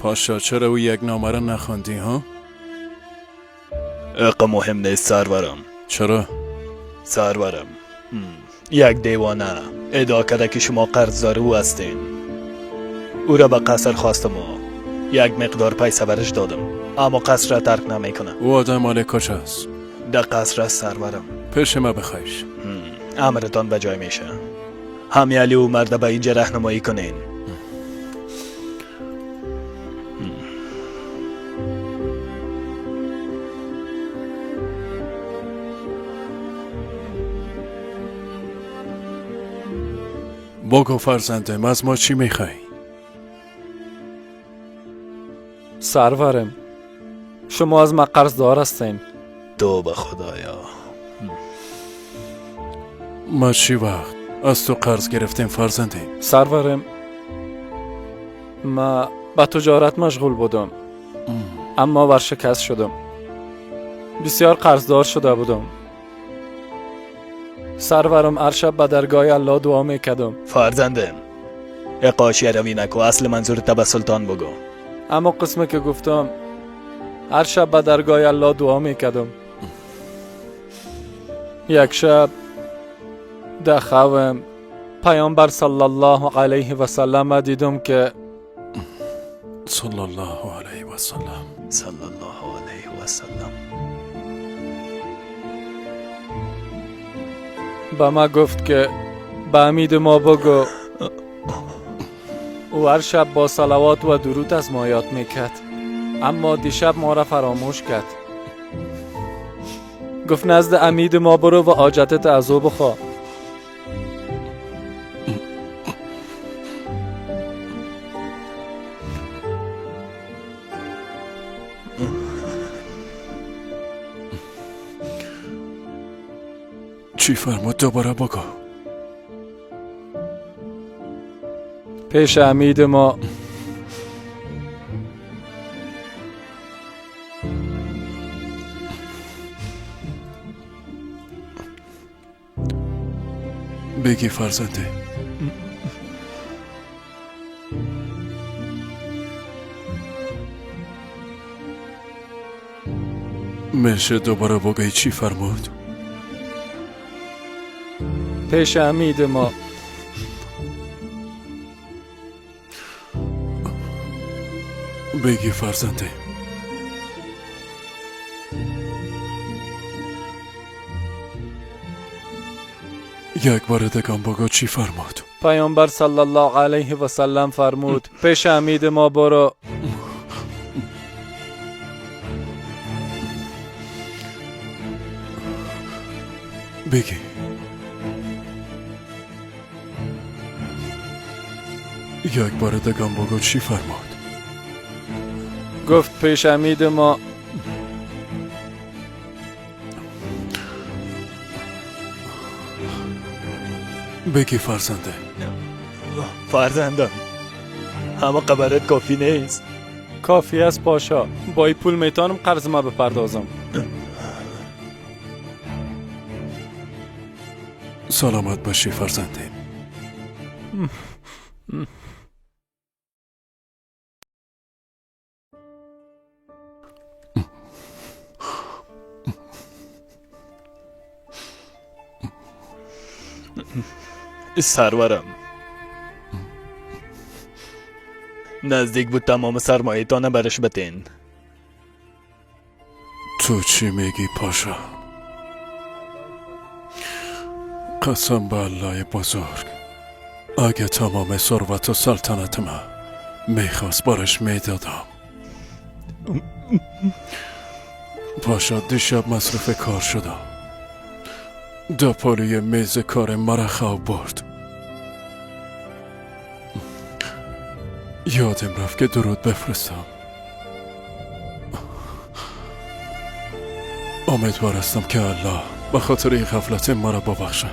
پاشا چرا او یک نامه را نخواندی ها؟ اقا مهم نیست سرورم. چرا؟ سرورم یک دیوانه ادعا کرده که شما قرضدار او هستین. او را به قصر خواستم و یک مقدار پیسه برش دادم، اما قصر را ترک نمیکنه. او آدم مال کجاست است؟ در قصر است سرورم. پیش ما بخواهیش. امرتان به جای میشه. همیالی او مرد به اینجا راهنمایی کنین. بگو فرزندم از ما چی میخوای؟ سرورم، شما از ما قرضدار هستین. تو به خدایا. ما چی وقت از تو قرض گرفتیم فرزندم؟ سرورم، ما به تجارت مشغول بودم اما ورشکست شدم. بسیار قرضدار شده بودم. سرورم، هر شب به درگاه الله دعا میکردم. فرزندم اقاشی روی نکو، اصل منظور به سلطان بگو. اما قسمی که گفتم، هر شب به درگاه الله دعا میکردم. یک شب در خوابم پیامبر صلی الله علیه و سلم دیدم که صلی الله علیه و سلم صلی الله علیه و سلم به ما گفت که به امید ما بگو. او هر شب با صلوات و درود از ما یاد میکرد، اما دیشب ما را فراموش کرد. گفت نزد امید ما برو و حاجتت از او بخواه. چی فرمود دوباره بگو. پیش امید ما بگی فرزنده. میشه دوباره بگی چی فرمود؟ پیش امید ما بگی فرزنده. یک بار دگان بگو چی فرمود؟ پیامبر صلی الله علیه و سلم فرمود پیش امید ما برو. بگی. یک بار دگان بگو چی فرمود؟ گفت پیش امید ما بگی فرزنده. فرزندم اما قبرت کافی نیست. کافی است پاشا، با این پول میتونم قرض ما بپردازم. سلامت باشی فرزنده. سرورم نزدیک بود تمام سرمایه‌تان برش بتین. تو چی میگی پاشا؟ قسم به الله بزرگ، اگه تمام ثروت و سلطنت ما میخواست برش میدادم. پاشا دیشب مصرف کار شدم، دو پولی میز کار مرا خواب برد. یادم رفت که درود بفرستم. امیدوار هستم که الله به خاطر این غفلت مرا ببخشه.